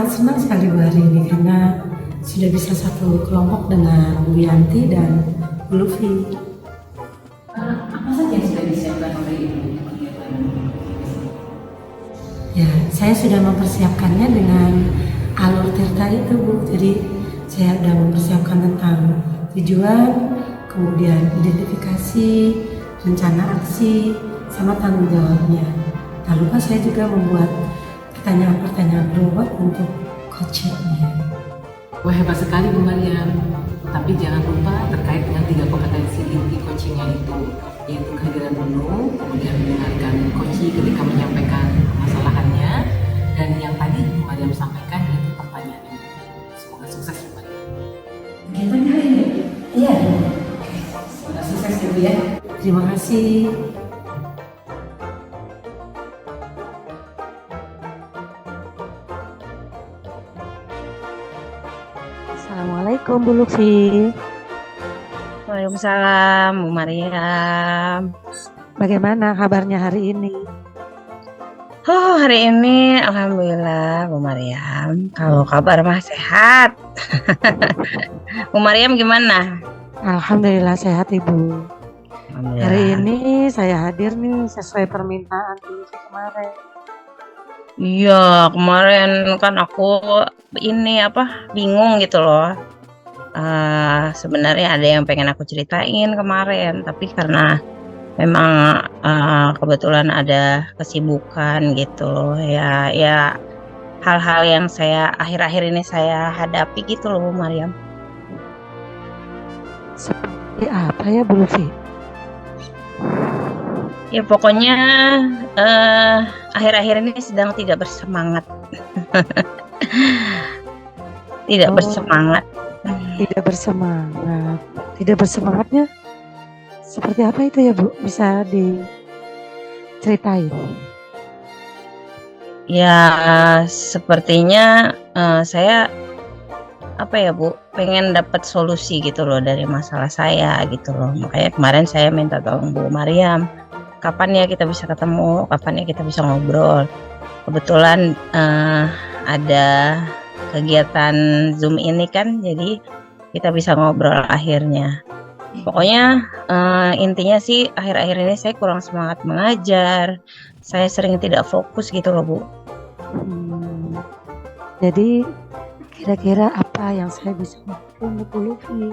senang sekali Bu hari ini karena sudah bisa satu kelompok dengan Bu Yanti dan Bu Lufi. Apa saja yang sudah disiapkan oleh Ibu kegiatan? Ya, saya sudah mempersiapkannya dengan alur tirta itu Bu. Jadi saya sudah mempersiapkan tentang tujuan, kemudian identifikasi, rencana aksi, sama tanggung jawabnya. Tak lupa saya juga membuat pertanyaan-pertanyaan berubat untuk coachingnya. Wah, hebat sekali Bu Mariam. Tapi jangan lupa terkait dengan 3 kompetensi inti coachingnya itu, yaitu kehadiran penuh, kemudian mendengarkan coach ketika menyampaikan permasalahannya, dan yang tadi Bu Mariam sampaikan yaitu pertanyaan ini. Semoga sukses Bu Mariam. Kegiatannya hari ini? Iya. Semoga sukses ya Bu ya. Terima kasih. Assalamualaikum Bu Lufi. Waalaikumsalam, Bu Mariam. Bagaimana kabarnya hari ini? Oh, hari ini alhamdulillah Bu Mariam. Kalau kabar mah sehat. Bu Mariam gimana? Alhamdulillah sehat Ibu. Alhamdulillah. Hari ini saya hadir nih sesuai permintaan Bu Lufi kemarin. Iya, kemarin kan aku bingung gitu loh. Sebenarnya ada yang pengen aku ceritain kemarin, tapi karena memang kebetulan ada kesibukan gitu loh. Ya hal-hal yang saya akhir-akhir ini saya hadapi gitu loh Bu Mariam. Seperti apa ya Bu Lufi? Ya pokoknya akhir-akhir ini sedang tidak bersemangat. Tidak Oh. bersemangat. Tidak bersemangat. Tidak bersemangatnya seperti apa itu ya Bu? Bisa diceritain? Ya sepertinya saya Bu, pengen dapat solusi gitu loh dari masalah saya gitu loh. Makanya kemarin saya minta tolong Bu Mariam, kapan ya kita bisa ketemu, kapan ya kita bisa ngobrol. Kebetulan ada kegiatan Zoom ini kan, jadi kita bisa ngobrol akhirnya. Pokoknya intinya sih akhir-akhir ini saya kurang semangat mengajar, saya sering tidak fokus gitu loh Bu. Jadi kira-kira apa yang saya bisa lakukan untuk Bu Lufi?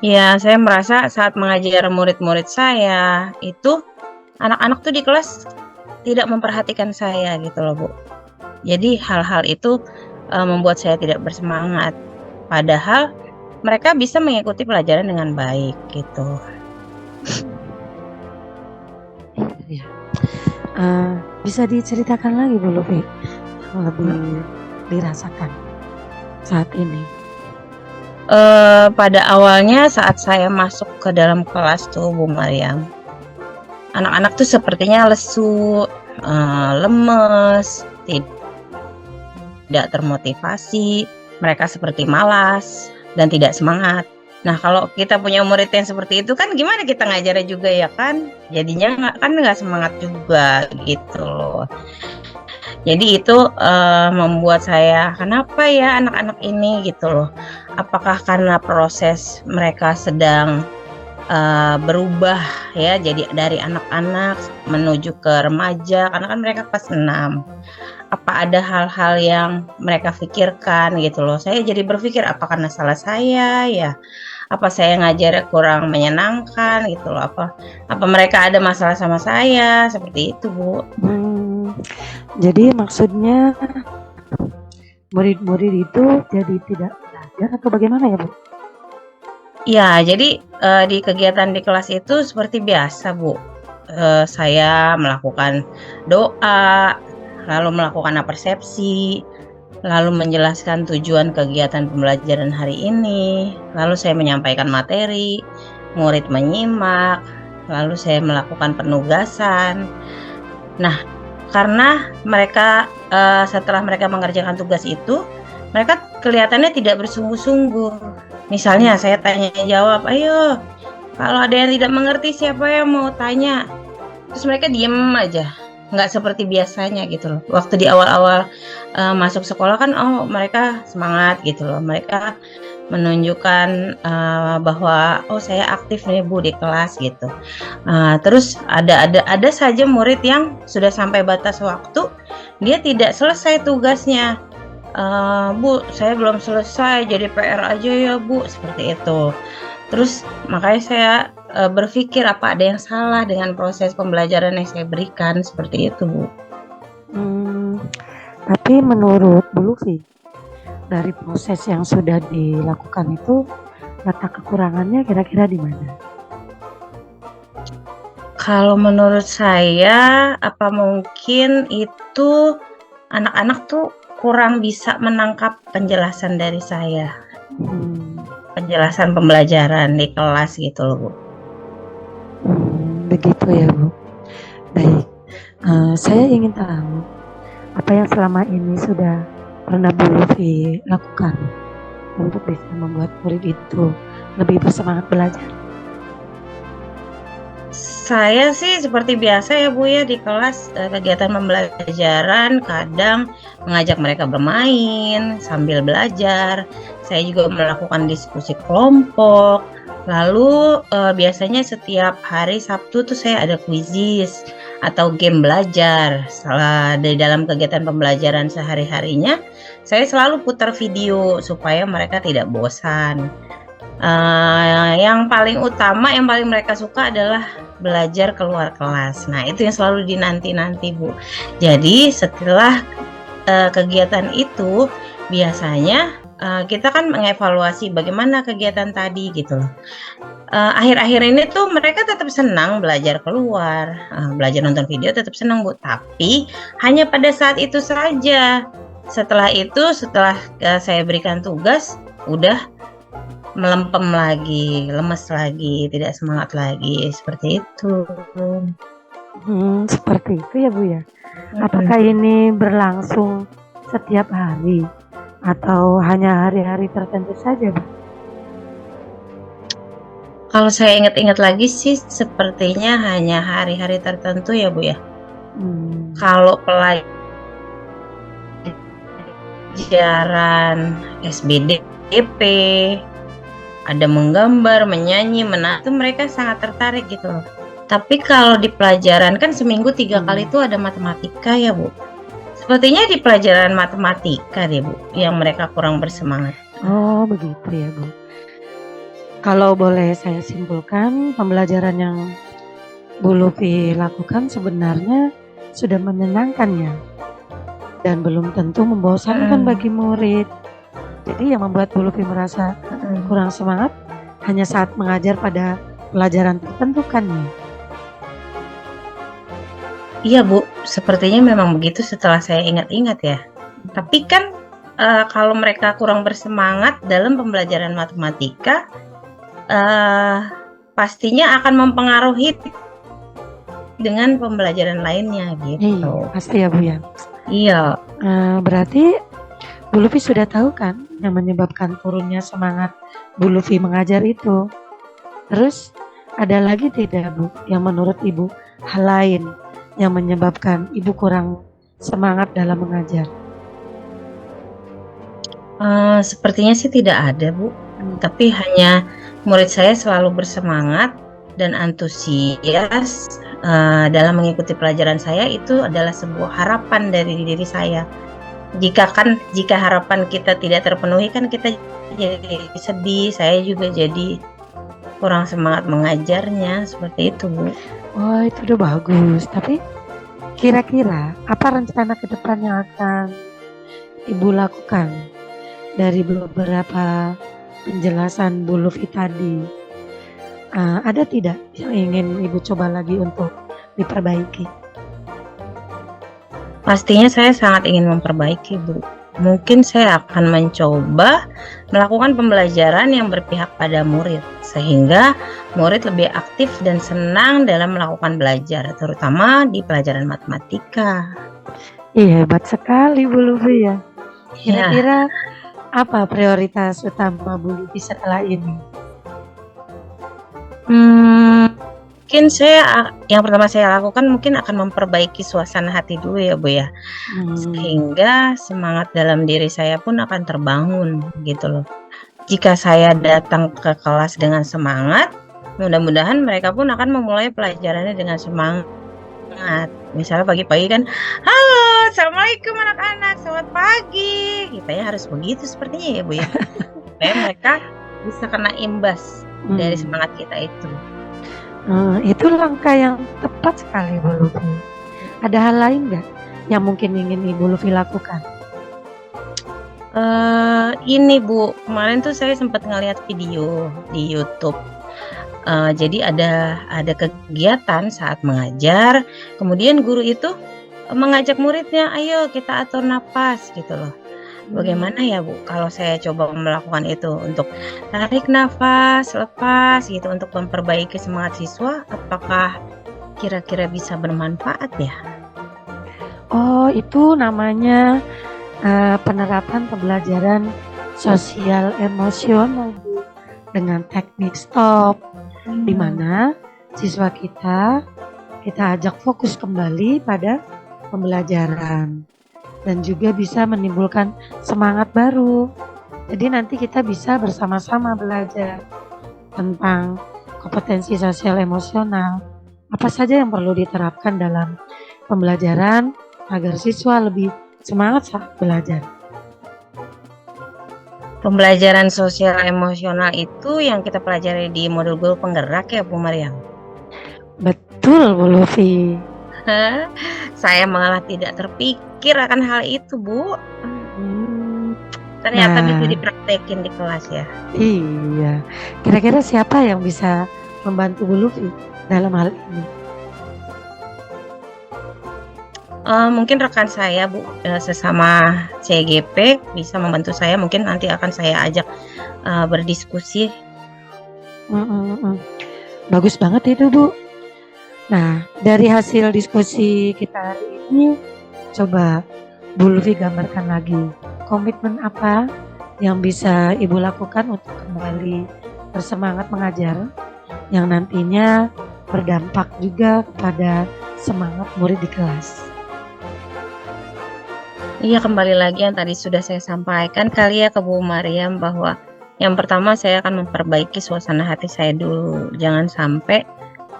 Ya, saya merasa saat mengajar murid-murid saya itu anak-anak tuh di kelas tidak memperhatikan saya gitu loh Bu. Jadi hal-hal itu membuat saya tidak bersemangat. Padahal mereka bisa mengikuti pelajaran dengan baik gitu. Ya. Bisa diceritakan lagi Bu Lufi yang lebih dirasakan saat ini? Pada awalnya saat saya masuk ke dalam kelas tuh Bu Mariam, anak-anak tuh sepertinya lesu, lemes, tidak termotivasi, mereka seperti malas dan tidak semangat. Nah kalau kita punya murid yang seperti itu kan gimana kita ngajarnya juga ya kan? Jadinya nggak semangat juga gitu loh. Jadi itu membuat saya, kenapa ya anak-anak ini gitu loh? Apakah karena proses mereka sedang berubah ya, jadi dari anak-anak menuju ke remaja, karena kan mereka kelas 6. Apa ada hal-hal yang mereka pikirkan gitu loh? Saya jadi berpikir, apa karena salah saya ya? Apa saya ngajarnya kurang menyenangkan gitu loh? Apa mereka ada masalah sama saya? Seperti itu Bu. Jadi maksudnya murid-murid itu jadi tidak belajar atau bagaimana ya Bu? Ya, jadi di kegiatan di kelas itu seperti biasa Bu. Saya melakukan doa, lalu melakukan persepsi, lalu menjelaskan tujuan kegiatan pembelajaran hari ini, lalu saya menyampaikan materi, murid menyimak, lalu saya melakukan penugasan. Nah, karena mereka setelah mereka mengerjakan tugas itu, mereka kelihatannya tidak bersungguh-sungguh. Misalnya saya tanya jawab, ayo kalau ada yang tidak mengerti siapa yang mau tanya, terus mereka diem aja, nggak seperti biasanya gitu loh. Waktu di awal-awal masuk sekolah kan, oh mereka semangat gitu loh. Mereka menunjukkan bahwa oh saya aktif nih Bu di kelas gitu. Terus ada saja murid yang sudah sampai batas waktu dia tidak selesai tugasnya. Bu, saya belum selesai, jadi PR aja ya Bu, seperti itu. Terus makanya saya berpikir apa ada yang salah dengan proses pembelajaran yang saya berikan, seperti itu Bu. Tapi menurut Bu Lufi, dari proses yang sudah dilakukan itu, letak kekurangannya kira-kira di mana? Kalau menurut saya, apa mungkin itu anak-anak tuh kurang bisa menangkap penjelasan dari saya. Penjelasan pembelajaran di kelas gitu loh Bu. Begitu ya Bu. Baik, saya ingin tahu apa yang selama ini sudah pernah Bu Lufi lakukan untuk bisa membuat murid itu lebih bersemangat belajar. Saya sih seperti biasa ya Bu ya, di kelas kegiatan pembelajaran kadang mengajak mereka bermain sambil belajar. Saya juga melakukan diskusi kelompok. Lalu biasanya setiap hari Sabtu tuh saya ada quizzes atau game belajar. Di dalam kegiatan pembelajaran sehari-harinya saya selalu putar video supaya mereka tidak bosan. Yang paling utama, yang paling mereka suka adalah belajar keluar kelas. Nah, itu yang selalu dinanti-nanti Bu. Jadi setelah kegiatan itu biasanya kita kan mengevaluasi bagaimana kegiatan tadi gitu loh. Akhir-akhir ini tuh mereka tetap senang belajar keluar, belajar nonton video tetap senang Bu. Tapi hanya pada saat itu saja. Setelah itu, setelah saya berikan tugas, udah melempem lagi, lemes lagi, tidak semangat lagi, seperti itu. Seperti itu ya Bu ya. Apakah ini berlangsung setiap hari atau hanya hari-hari tertentu saja Bu? Kalau saya ingat-ingat lagi sih sepertinya hanya hari-hari tertentu ya Bu ya. Kalau pelajaran SBDP, ada menggambar, menyanyi, menari, itu mereka sangat tertarik gitu loh. Tapi kalau di pelajaran kan seminggu 3 kali itu ada matematika ya Bu. Sepertinya di pelajaran matematika deh Bu, yang mereka kurang bersemangat. Oh begitu ya Bu. Kalau boleh saya simpulkan, pembelajaran yang Bu Lufi lakukan sebenarnya sudah menyenangkan ya, dan belum tentu membosankan bagi murid. Jadi yang membuat Bu Lufi merasa kurang semangat hanya saat mengajar pada pelajaran tertentu kan ya? Iya Bu, sepertinya memang begitu setelah saya ingat-ingat ya. Tapi kan kalau mereka kurang bersemangat dalam pembelajaran matematika, pastinya akan mempengaruhi dengan pembelajaran lainnya gitu. Iya, pasti ya Bu ya. Iya. Berarti Bu Lufi sudah tahu kan yang menyebabkan turunnya semangat Bu Lufi mengajar itu. Terus ada lagi tidak Bu yang menurut Ibu hal lain yang menyebabkan Ibu kurang semangat dalam mengajar? Sepertinya sih tidak ada Bu, tapi hanya murid saya selalu bersemangat dan antusias dalam mengikuti pelajaran saya. Itu adalah sebuah harapan dari diri saya. Jika harapan kita tidak terpenuhi kan kita jadi sedih, saya juga jadi kurang semangat mengajarnya, seperti itu Bu. Oh itu udah bagus, tapi kira-kira apa rencana ke depan yang akan Ibu lakukan dari beberapa penjelasan Bu Lufi tadi? Ada tidak yang ingin Ibu coba lagi untuk diperbaiki? Pastinya saya sangat ingin memperbaiki Bu. Mungkin saya akan mencoba melakukan pembelajaran yang berpihak pada murid, sehingga murid lebih aktif dan senang dalam melakukan belajar, terutama di pelajaran matematika. Iya, hebat sekali Bu Lufi ya. Ya, Kira-kira apa prioritas utama Bu Lufi setelah ini? mungkin yang pertama saya lakukan mungkin akan memperbaiki suasana hati dulu ya Bu ya. Sehingga semangat dalam diri saya pun akan terbangun gitu loh. Jika saya datang ke kelas dengan semangat, mudah-mudahan mereka pun akan memulai pelajarannya dengan semangat. Misalnya pagi-pagi kan, halo, assalamualaikum anak-anak, selamat pagi. Kita ya harus begitu sepertinya ya Bu ya. Supaya mereka bisa kena imbas dari semangat kita itu. Itu langkah yang tepat sekali Bu Lufi. Ada hal lain nggak yang mungkin ingin Ibu Lufi lakukan? Ini Bu, kemarin tuh saya sempat ngeliat video di YouTube. Jadi ada kegiatan saat mengajar, kemudian guru itu mengajak muridnya, ayo kita atur napas gitu loh. Bagaimana ya Bu kalau saya coba melakukan itu untuk tarik nafas, lepas gitu untuk memperbaiki semangat siswa, apakah kira-kira bisa bermanfaat ya? Oh, itu namanya penerapan pembelajaran sosial emosional Bu, dengan teknik stop, di mana siswa kita ajak fokus kembali pada pembelajaran dan juga bisa menimbulkan semangat baru. Jadi nanti kita bisa bersama-sama belajar tentang kompetensi sosial emosional. Apa saja yang perlu diterapkan dalam pembelajaran agar siswa lebih semangat saat belajar. Pembelajaran sosial emosional itu yang kita pelajari di modul guru penggerak ya Bu Mariam? Betul Bu Lufi. Saya malah tidak terpikir akan hal itu Bu. Ternyata bisa dipraktekin di kelas ya. Iya. Kira-kira siapa yang bisa membantu Bu Lufi dalam hal ini? Mungkin rekan saya Bu, sesama CGP bisa membantu saya, mungkin nanti akan saya ajak berdiskusi. Bagus banget itu Bu. Nah, dari hasil diskusi kita hari ini, coba Bu Lufi gambarkan lagi komitmen apa yang bisa Ibu lakukan untuk kembali bersemangat mengajar yang nantinya berdampak juga kepada semangat murid di kelas. Iya, kembali lagi yang tadi sudah saya sampaikan kali ya ke Bu Mariam, bahwa yang pertama saya akan memperbaiki suasana hati saya dulu. Jangan sampai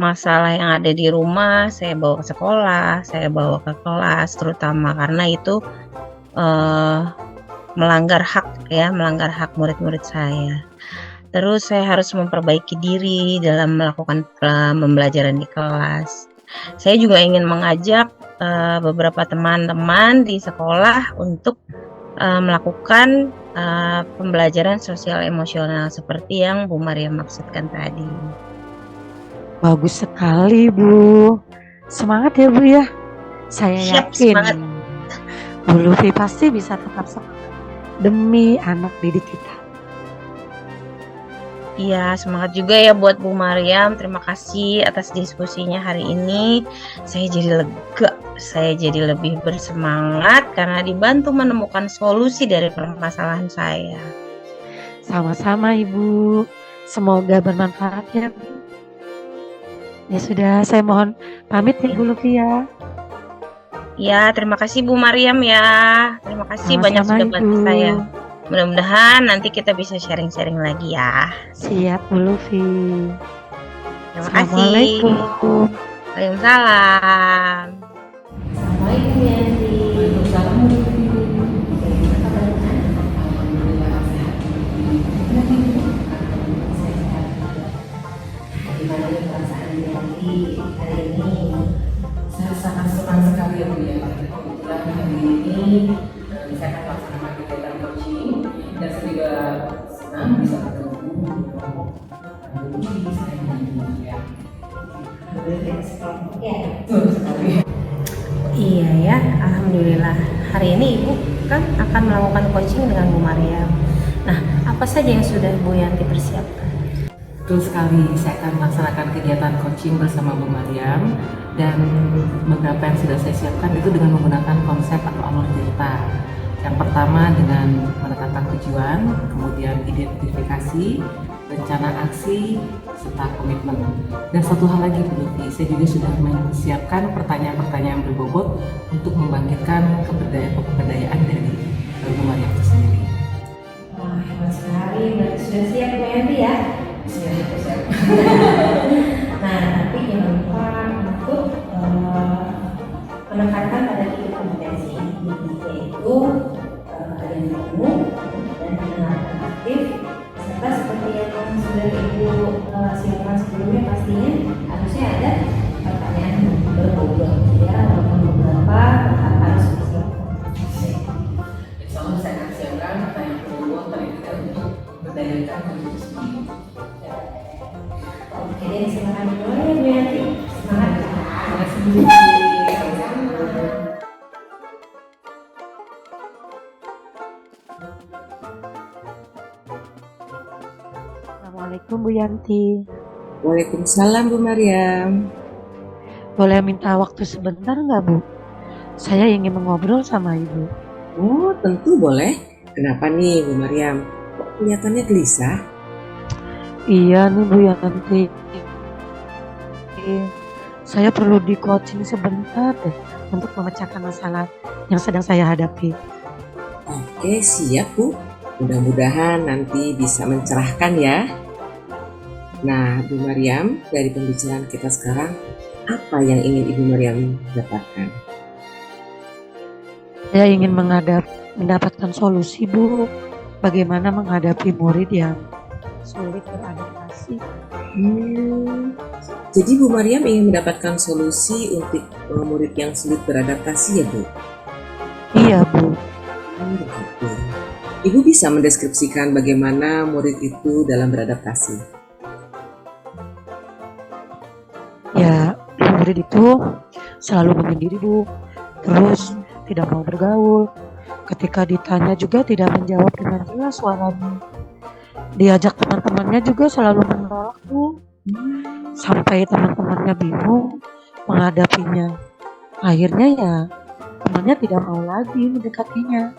masalah yang ada di rumah saya bawa ke sekolah, saya bawa ke kelas, terutama karena itu melanggar hak murid-murid saya. Terus saya harus memperbaiki diri dalam melakukan pembelajaran di kelas. Saya juga ingin mengajak beberapa teman-teman di sekolah untuk melakukan pembelajaran sosial emosional seperti yang Bu Maria maksudkan tadi. Bagus sekali Bu. Semangat ya Bu ya. Saya yakin semangat. Bu Lufi pasti bisa tetap semangat demi anak didik kita. Iya, semangat juga ya buat Bu Mariam. Terima kasih atas diskusinya hari ini. Saya jadi lega, saya jadi lebih bersemangat karena dibantu menemukan solusi dari permasalahan saya. Sama-sama Ibu. Semoga bermanfaat ya Bu. Ya sudah, saya mohon pamit ya Bu Lufi ya. Ya, terima kasih Bu Mariam ya. Terima kasih banyak Sama-sama, sudah bantu Ibu. saya. Mudah-mudahan nanti kita bisa sharing-sharing lagi ya. Siap Bu Lufi. Terima kasih. Assalamualaikum. Waalaikumsalam. Assalamualaikum Yanti. Waalaikumsalam. Gimana nih perasaan Yanti hari ini? Saya sangat senang sekali ya Bu ya. Kebetulan hari ini saya akan melaksanakan kegiatan coaching dan saya juga senang bisa bertemu dengan Bu Lufi, saya ya. Betul sekali. Iya ya, alhamdulillah. Hari ini Ibu kan akan melakukan coaching dengan Bu Mariam. Nah, apa saja yang sudah Bu Yanti persiapkan? Betul sekali, saya akan melaksanakan kegiatan coaching bersama Bu Mariam dan beberapa yang sudah saya siapkan itu dengan menggunakan konsep atau alur cerita. Yang pertama dengan menetapkan tujuan, kemudian identifikasi, rencana aksi, serta komitmen. Dan satu hal lagi Bu Lutfi, saya juga sudah mempersiapkan pertanyaan-pertanyaan berbobot untuk membangkitkan keberdayaan dari Bu Mariam itu sendiri. Wah, hebat sekali. Berarti sudah siap Bu Yanti ya? Siap. Nah, tapi jangan lupa untuk menekankan pada tiga kompetensi, yaitu kalian bertemu dan mendengarkan aktif, serta seperti yang sudah Ibu siapkan sebelumnya, pastinya harusnya ada pertanyaan berbobot ya, walaupun beberapa tetap harus disiapkan. Insya Allah saya akan siapkan pertanyaan berbobot paling tidak untuk memberdayakan diri itu sendiri. Oke deh, silakan dimulai ya Bu Yanti. Semangat ya. Terima kasih Bu Lutfi. Assalamualaikum Bu Yanti. Waalaikumsalam Bu Mariam. Boleh minta waktu sebentar nggak Bu? Saya ingin mengobrol sama Ibu. Oh, tentu boleh. Kenapa nih Bu Mariam? Kok kelihatannya gelisah? Iya nih Bu Yanti. Saya perlu di coaching sebentar deh untuk memecahkan masalah yang sedang saya hadapi. Oke, siap Bu. Mudah-mudahan nanti bisa mencerahkan ya. Nah, Bu Mariam, dari pembicaraan kita sekarang, apa yang ingin Ibu Mariam dapatkan? Saya ingin mendapatkan solusi Bu, bagaimana menghadapi murid yang sulit beradaptasi. Jadi Bu Mariam ingin mendapatkan solusi untuk murid yang sulit beradaptasi ya Bu? Iya Bu. Begitu. Ibu bisa mendeskripsikan bagaimana murid itu dalam beradaptasi? Ya, murid itu selalu menyendiri Bu, terus tidak mau bergaul. Ketika ditanya juga tidak menjawab dengan jelas suaranya. Diajak teman-temannya juga selalu menolak Bu. Sampai teman-temannya bingung menghadapinya. Akhirnya ya temannya tidak mau lagi mendekatinya.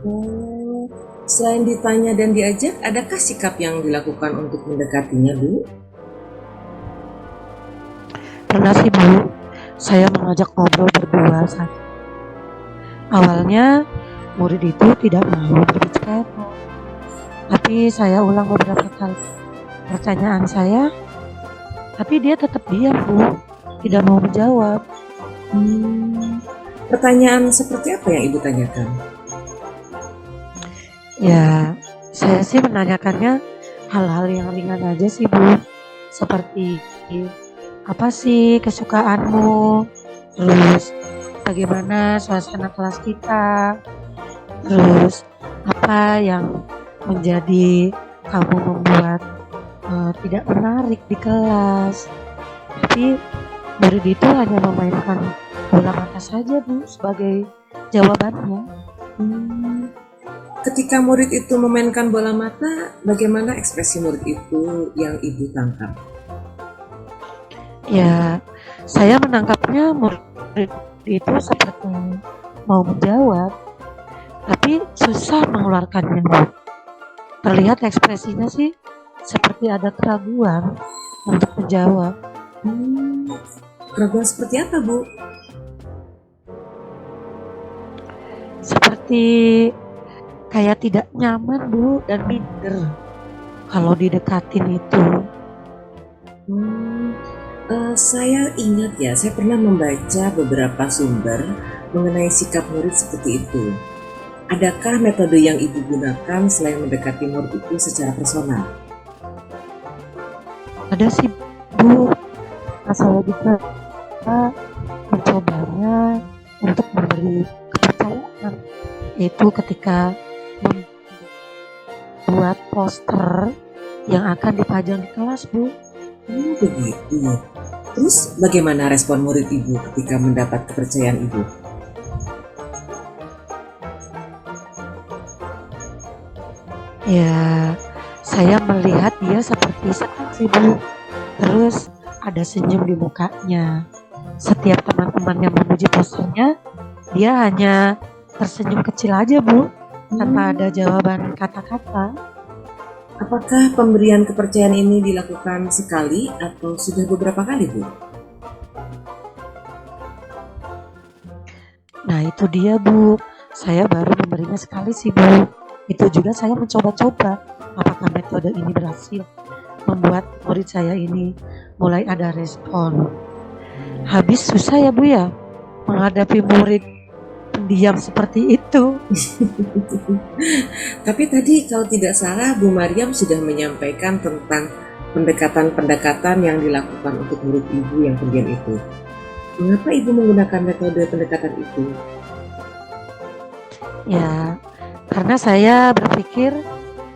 Oh, selain ditanya dan diajak, adakah sikap yang dilakukan untuk mendekatinya Bu? Pernah sih Bu, saya mengajak ngobrol berdua saja. Awalnya murid itu tidak mau berbicara, tapi saya ulang beberapa kali pertanyaan saya, tapi dia tetap diam Bu, tidak mau menjawab. Pertanyaan seperti apa yang Ibu tanyakan? Ya, saya sih menanyakannya hal-hal yang ringan aja sih Bu, seperti apa sih kesukaanmu, terus bagaimana suasana kelas kita, terus apa yang menjadi kamu membuat tidak menarik di kelas. Tapi murid itu hanya memainkan bola mata saja Bu sebagai jawabannya. Ketika murid itu memainkan bola mata, bagaimana ekspresi murid itu yang Ibu tangkap? Ya, saya menangkapnya murid itu seperti mau menjawab, tapi susah mengeluarkannya Bu. Terlihat ekspresinya sih seperti ada keraguan untuk menjawab. Keraguan seperti apa Bu? Seperti kayak tidak nyaman Bu dan minder kalau didekatin itu. Saya ingat ya, saya pernah membaca beberapa sumber mengenai sikap murid seperti itu. Adakah metode yang Ibu gunakan selain mendekati murid itu secara personal? Ada sih Bu, saya juga mencobanya untuk memberi kepercayaan, yaitu ketika membuat poster yang akan dipajang di kelas Bu. Begitu. Terus bagaimana respon murid Ibu ketika mendapat kepercayaan Ibu? Ya, saya melihat dia seperti senang sih Bu. Terus ada senyum di mukanya. Setiap teman-temannya memuji posternya, dia hanya tersenyum kecil aja Bu, tanpa ada jawaban kata-kata. Apakah pemberian kepercayaan ini dilakukan sekali atau sudah beberapa kali, Bu? Nah itu dia Bu, saya baru memberinya sekali sih Bu. Itu juga saya mencoba-coba apakah metode ini berhasil membuat murid saya ini mulai ada respon. Habis susah ya Bu ya menghadapi murid pendiam seperti itu. Tapi tadi kalau tidak salah Bu Maryam sudah menyampaikan tentang pendekatan-pendekatan yang dilakukan untuk murid Ibu yang pendiam itu. Mengapa Ibu menggunakan metode pendekatan itu? Ya, karena saya berpikir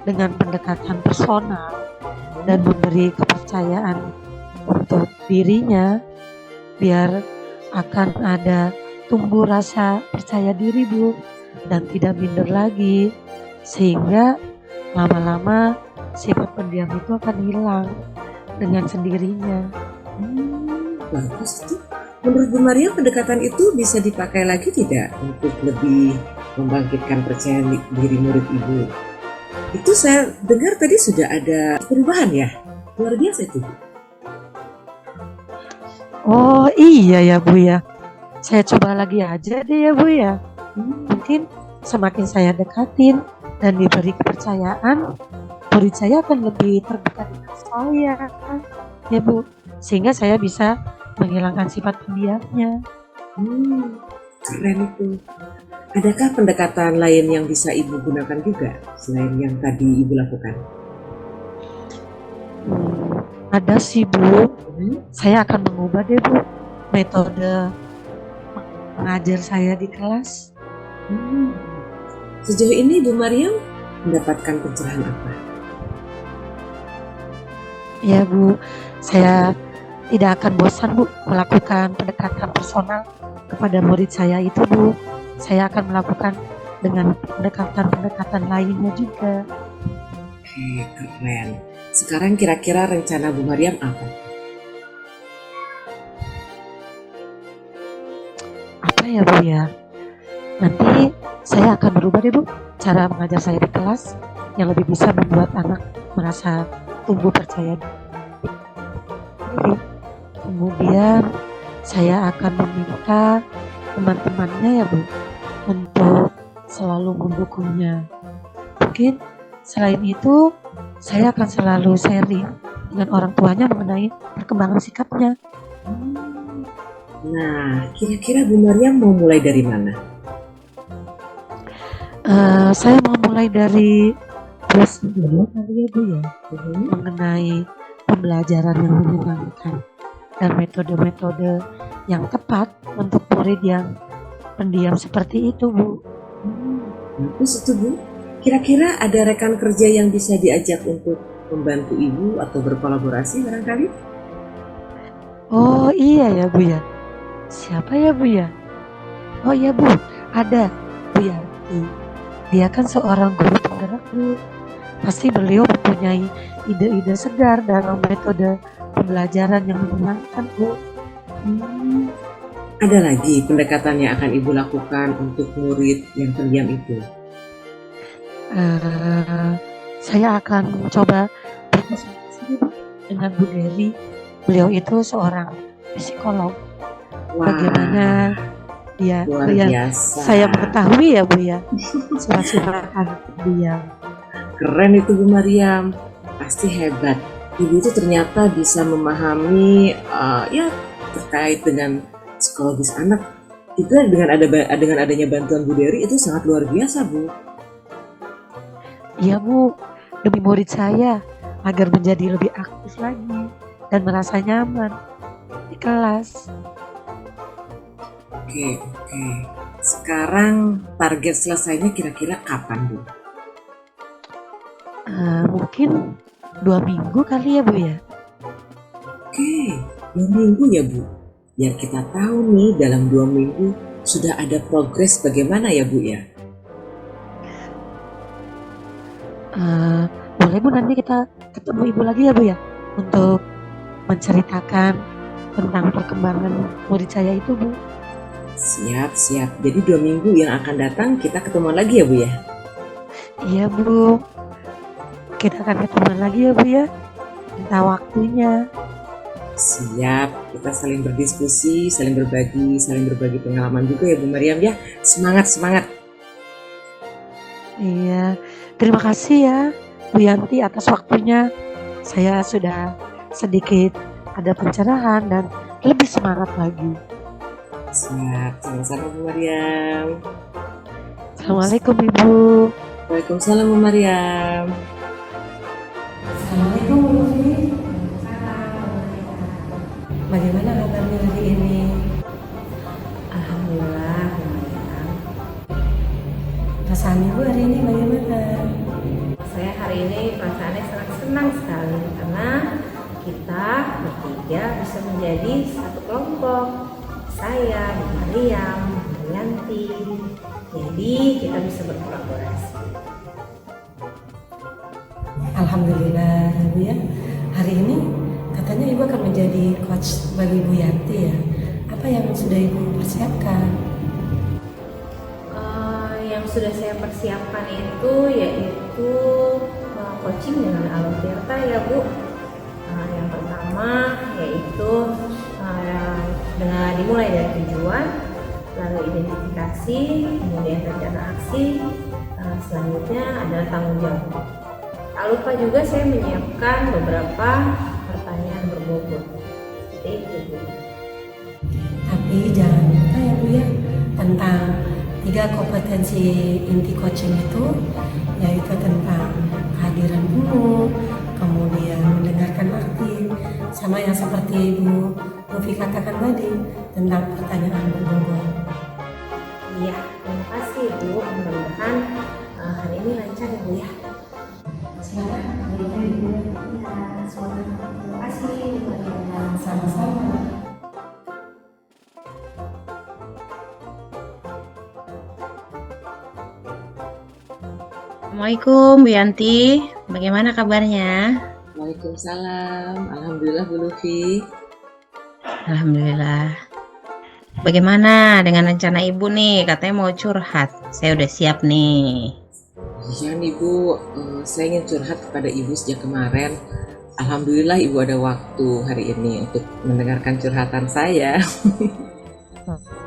dengan pendekatan personal dan memberi kepercayaan untuk dirinya, biar akan ada tumbuh rasa percaya diri Bu, dan tidak minder lagi, sehingga lama-lama sifat pendiam itu akan hilang dengan sendirinya. Bagus tuh. Menurut Bu Maryam, pendekatan itu bisa dipakai lagi tidak untuk lebih membangkitkan percaya diri murid Ibu? Itu saya dengar tadi sudah ada perubahan ya? Luar biasa itu, Bu. Oh iya ya Bu ya, saya coba lagi aja deh ya Bu ya. Mungkin semakin saya dekatin dan diberi kepercayaan, murid saya akan lebih terbuka dengan saya ya Bu, sehingga saya bisa menghilangkan sifat pendiamnya. Keren itu. Adakah pendekatan lain yang bisa Ibu gunakan juga selain yang tadi Ibu lakukan? Ada sih Bu, saya akan mengubah deh Bu metode mengajar saya di kelas. Sejauh ini Bu Maryam mendapatkan pencerahan apa? Ya Bu, saya tidak akan bosan Bu melakukan pendekatan personal kepada murid saya itu Bu. Saya akan melakukan dengan pendekatan-pendekatan lainnya juga. Oke, keren. Sekarang kira-kira rencana Bu Maryam apa? Apa ya Bu ya? Nanti saya akan berubah deh Bu cara mengajar saya di kelas yang lebih bisa membuat anak merasa tumbuh percaya diri. Kemudian saya akan meminta teman-temannya ya Bu untuk selalu mendukungnya. Mungkin selain itu saya akan selalu sharing dengan orang tuanya mengenai perkembangan sikapnya. Nah, kira-kira Bu Maryam mau mulai dari mana? Saya mau mulai dari kelas dulu kali ya Bu ya, mengenai pembelajaran yang menyenangkan dan metode-metode yang tepat untuk murid yang pendiam seperti itu Bu. Bagus itu Bu. Kira-kira ada rekan kerja yang bisa diajak untuk membantu Ibu atau berkolaborasi barangkali? Oh iya ya Bu ya. Siapa ya Bu ya? Oh iya Bu, ada Bu Yanti. Dia kan seorang guru penggerak Bu. Pasti beliau mempunyai ide-ide segar dalam metode pembelajaran yang menyenangkan Bu. Ada lagi pendekatan yang akan Ibu lakukan untuk murid yang pendiam itu? Saya akan coba berkonsultasi dengan Bu Dery. Beliau itu seorang psikolog. Wah, Bagaimana dia luar yang biasa. saya mengetahui ya Bu ya, surat-surat anak dia. Keren itu Bu Maryam. Pasti hebat. Ibu itu ternyata bisa memahami ya terkait dengan psikologis anak. Juga dengan adanya bantuan Bu Dery itu sangat luar biasa Bu. Iya Bu, demi murid saya agar menjadi lebih aktif lagi dan merasa nyaman di kelas. Oke. Sekarang target selesainya kira-kira kapan Bu? Mungkin 2 minggu kali ya Bu ya. Oke, 2 minggu ya Bu. Biar kita tahu nih dalam 2 minggu sudah ada progres bagaimana ya Bu ya. Boleh Bu nanti kita ketemu Ibu lagi ya Bu ya untuk menceritakan tentang perkembangan murid saya itu Bu. Siap. Jadi 2 minggu yang akan datang kita ketemu lagi ya Bu ya. Iya Bu. Mungkin akan ketemu lagi ya Bu ya. Minta waktunya. Siap, kita saling berdiskusi, saling berbagi pengalaman juga ya Bu Mariam ya. Semangat, semangat. Iya, terima kasih ya Bu Yanti atas waktunya. Saya sudah sedikit ada pencerahan dan lebih semangat lagi. Siap, sama-sama Bu Mariam. Assalamualaikum Ibu. Waalaikumsalam Bu Mariam. Assalamualaikum Bu Lutfi. Bagaimana kabarnya hari ini? Alhamdulillah, lumayan. Perasaan Ibu hari ini bagaimana? Saya hari ini perasaannya sangat senang sekali karena kita bertiga bisa menjadi satu kelompok. Saya, Bu Mariam, Bu Yanti. Jadi kita bisa berkolaborasi. Alhamdulillah ya Bu ya. Hari ini katanya Ibu akan menjadi coach bagi Bu Yanti ya. Apa yang sudah Ibu persiapkan? Yang sudah saya persiapkan itu yaitu coaching dengan Alur Tirta ya Bu. Yang pertama yaitu dengan dimulai dari tujuan, lalu identifikasi, kemudian rencana aksi, selanjutnya adalah tanggung jawab. Tak lupa juga saya menyiapkan beberapa pertanyaan berbobot. Seperti itu Bu. Tapi jangan lupa ya Bu ya tentang 3 kompetensi inti coaching itu, yaitu tentang kehadiran penuh, kemudian mendengarkan aktif, sama yang seperti Ibu Lutfi katakan tadi tentang pertanyaan berbobot. Iya, terima kasih Bu. Mudah-mudahan hari ini lancar ya Bu ya. Silakan Bu Ibu. Terima kasih Bu. Sama-sama. Assalamualaikum Bu Yanti, bagaimana kabarnya? Waalaikumsalam. Alhamdulillah Bu Lutfi. Alhamdulillah. Bagaimana dengan rencana Ibu nih? Katanya mau curhat. Saya udah siap nih. Iya nih Bu, saya ingin curhat kepada Ibu sejak kemarin. Alhamdulillah Ibu ada waktu hari ini untuk mendengarkan curhatan saya.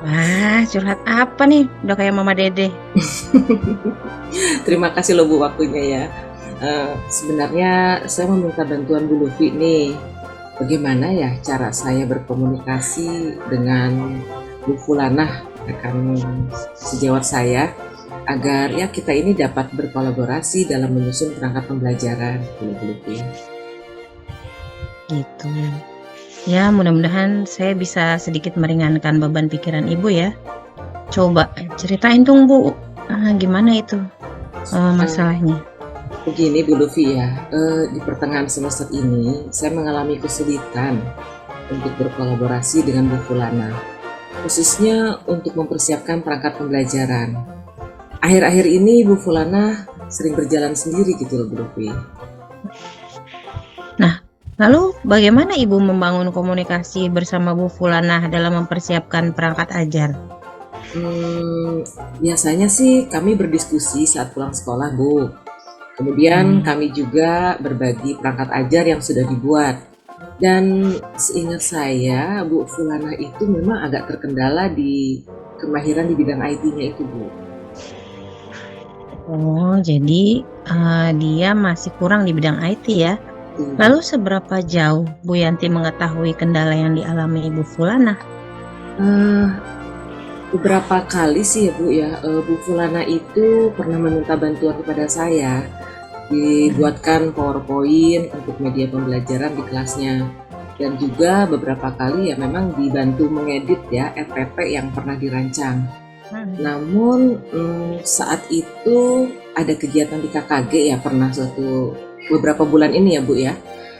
Wah, curhat apa nih? Udah kayak Mama Dede. Terima kasih loh Bu waktunya ya. Sebenarnya saya meminta bantuan Bu Lutfi nih. Bagaimana ya cara saya berkomunikasi dengan Bu Fulanah, rekan sejawat saya, agar ya kita ini dapat berkolaborasi dalam menyusun perangkat pembelajaran Bu Lutfi. Gitu. Ya, mudah-mudahan saya bisa sedikit meringankan beban pikiran Ibu ya. Coba ceritain dong Bu, gimana itu masalahnya? Begini Bu Lutfi ya, di pertengahan semester ini saya mengalami kesulitan untuk berkolaborasi dengan Bu Fulana, khususnya untuk mempersiapkan perangkat pembelajaran. Akhir-akhir ini Bu Fulana sering berjalan sendiri gitu loh Bu Lutfi. Lalu bagaimana Ibu membangun komunikasi bersama Bu Fulanah dalam mempersiapkan perangkat ajar? Biasanya sih kami berdiskusi saat pulang sekolah Bu. Kemudian kami juga berbagi perangkat ajar yang sudah dibuat. Dan seingat saya Bu Fulana itu memang agak terkendala di kemahiran di bidang IT-nya itu Bu. Oh, jadi dia masih kurang di bidang IT ya? Lalu seberapa jauh Bu Yanti mengetahui kendala yang dialami Ibu Fulana? Beberapa kali sih ya Bu ya, Bu Fulana itu pernah meminta bantuan kepada saya, dibuatkan PowerPoint untuk media pembelajaran di kelasnya, dan juga beberapa kali ya memang dibantu mengedit ya RPP yang pernah dirancang. Namun saat itu ada kegiatan di KKG ya pernah beberapa bulan ini ya Bu ya,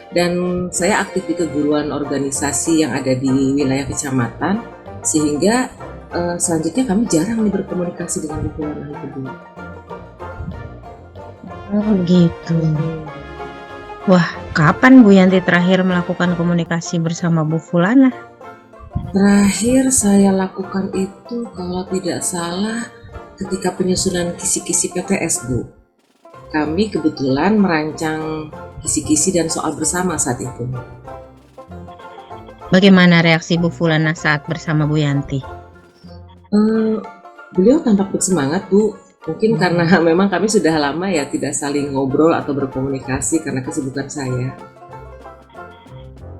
dan saya aktif di keguruan organisasi yang ada di wilayah kecamatan, sehingga selanjutnya kami jarang nih berkomunikasi dengan Bu Fulana itu Bu. Oh gitu. Wah, kapan Bu Yanti terakhir melakukan komunikasi bersama Bu Fulana? Terakhir saya lakukan itu kalau tidak salah ketika penyusunan kisi-kisi PTS Bu. kami kebetulan merancang kisi-kisi dan soal bersama saat itu. Bagaimana reaksi Bu Fulana saat bersama Bu Yanti? Beliau tampak bersemangat, Bu. Mungkin karena memang kami sudah lama ya tidak saling ngobrol atau berkomunikasi karena kesibukan saya.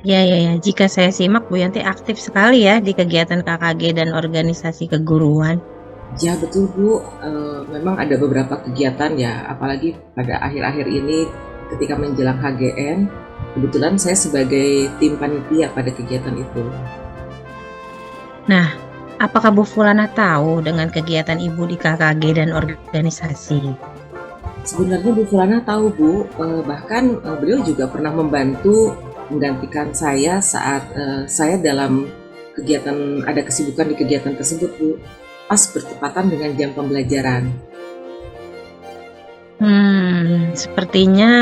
Ya. Jika saya simak, Bu Yanti aktif sekali ya di kegiatan KKG dan organisasi keguruan. Ya betul, Bu. Memang ada beberapa kegiatan ya, apalagi pada akhir-akhir ini ketika menjelang HGN, kebetulan saya sebagai tim panitia pada kegiatan itu. Nah, apakah Bu Fulana tahu dengan kegiatan Ibu di KKG dan organisasi? Sebenarnya Bu Fulana tahu, Bu. Bahkan beliau juga pernah membantu menggantikan saya saat saya dalam kegiatan, ada kesibukan di kegiatan tersebut, Bu. Pas bertepatan dengan jam pembelajaran. Sepertinya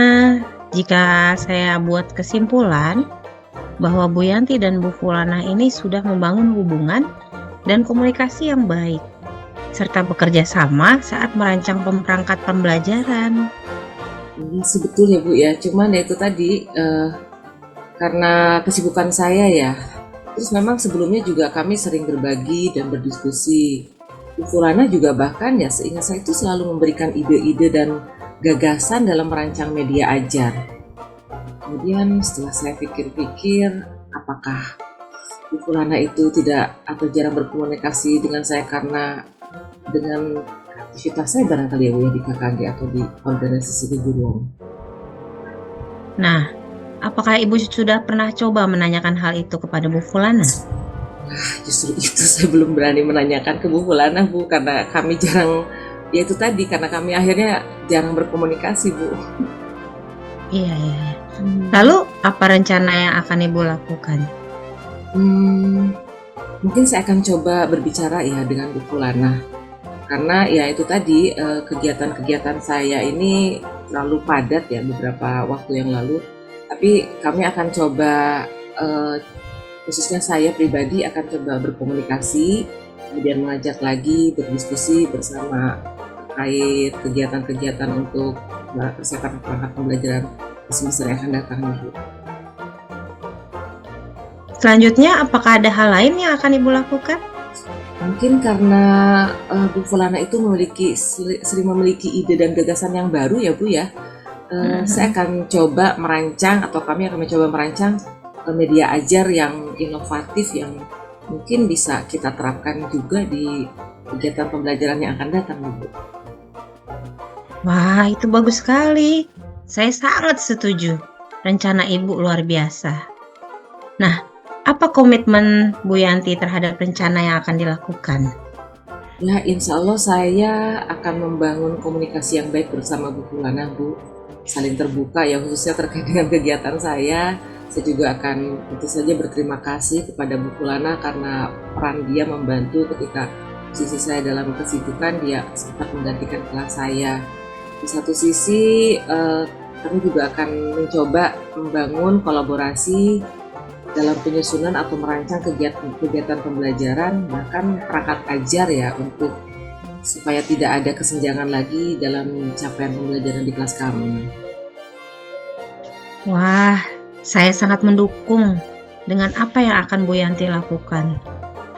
jika saya buat kesimpulan bahwa Bu Yanti dan Bu Fulana ini sudah membangun hubungan dan komunikasi yang baik, serta bekerja sama saat merancang perangkat pembelajaran. Sebetulnya, Bu ya, cuman ya itu tadi karena kesibukan saya ya. Terus memang sebelumnya juga kami sering berbagi dan berdiskusi. Bu Fulana juga bahkan ya seingat saya itu selalu memberikan ide-ide dan gagasan dalam merancang media ajar. Kemudian setelah saya pikir-pikir, apakah Bu Fulana itu tidak atau jarang berkomunikasi dengan saya karena dengan aktivitas saya barangkali ya Bu ya di KKG atau di organisasi keguruan. Nah, apakah Ibu sudah pernah coba menanyakan hal itu kepada Bu Fulana? Justru itu saya belum berani menanyakan ke Bu Fulana, Bu, karena kami jarang, ya itu tadi, karena kami akhirnya jarang berkomunikasi, Bu. Iya. Lalu apa rencana yang akan Ibu lakukan? Mungkin saya akan coba berbicara ya dengan Bu Fulana, karena ya itu tadi kegiatan-kegiatan saya ini terlalu padat ya beberapa waktu yang lalu. Tapi kami akan coba, khususnya saya pribadi akan coba berkomunikasi, kemudian mengajak lagi berdiskusi bersama terkait kegiatan-kegiatan untuk persiapan perangkat pembelajaran di semester yang akan datang, Bu. Selanjutnya, apakah ada hal lain yang akan Ibu lakukan? Mungkin karena Bu Fulana itu sering memiliki ide dan gagasan yang baru ya, Bu ya. Saya akan coba merancang atau kami akan mencoba merancang media ajar yang inovatif yang mungkin bisa kita terapkan juga di kegiatan pembelajaran yang akan datang, Bu. Wah, itu bagus sekali. Saya sangat setuju. Rencana Ibu luar biasa. Nah, apa komitmen Bu Yanti terhadap rencana yang akan dilakukan? Ya, insya Allah saya akan membangun komunikasi yang baik bersama Bu Fulana, Bu. Saling terbuka ya, khususnya terkait dengan kegiatan saya. Saya juga akan tentu saja berterima kasih kepada Bu Fulana karena peran dia membantu ketika posisi saya dalam kesibukan, dia sempat menggantikan kelas saya. Di satu sisi kami juga akan mencoba membangun kolaborasi dalam penyusunan atau merancang kegiatan pembelajaran, bahkan perangkat ajar ya, untuk supaya tidak ada kesenjangan lagi dalam capaian pembelajaran di kelas kami. Wah, saya sangat mendukung dengan apa yang akan Bu Yanti lakukan.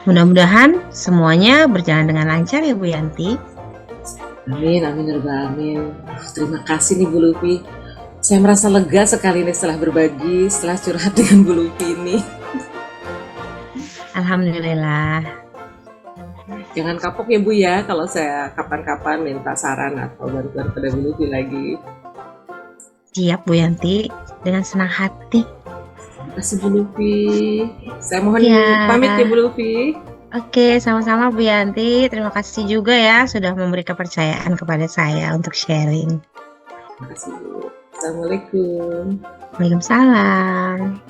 Mudah-mudahan semuanya berjalan dengan lancar ya Bu Yanti. Amin, amin, ya rabbal alamin. Terima kasih nih Bu Lufi. Saya merasa lega sekali nih setelah berbagi, setelah curhat dengan Bu Lufi ini. Alhamdulillah. Jangan kapok ya Bu ya kalau saya kapan-kapan minta saran atau bantuan pada Bu Lufi lagi. Siap Bu Yanti, dengan senang hati. Terima kasih Bu Lufi. Saya mohon Ya. pamit ya Bu Lufi. Oke, sama-sama Bu Yanti. Terima kasih juga ya sudah memberi kepercayaan kepada saya untuk sharing. Terima kasih Bu. Assalamualaikum. Waalaikumsalam.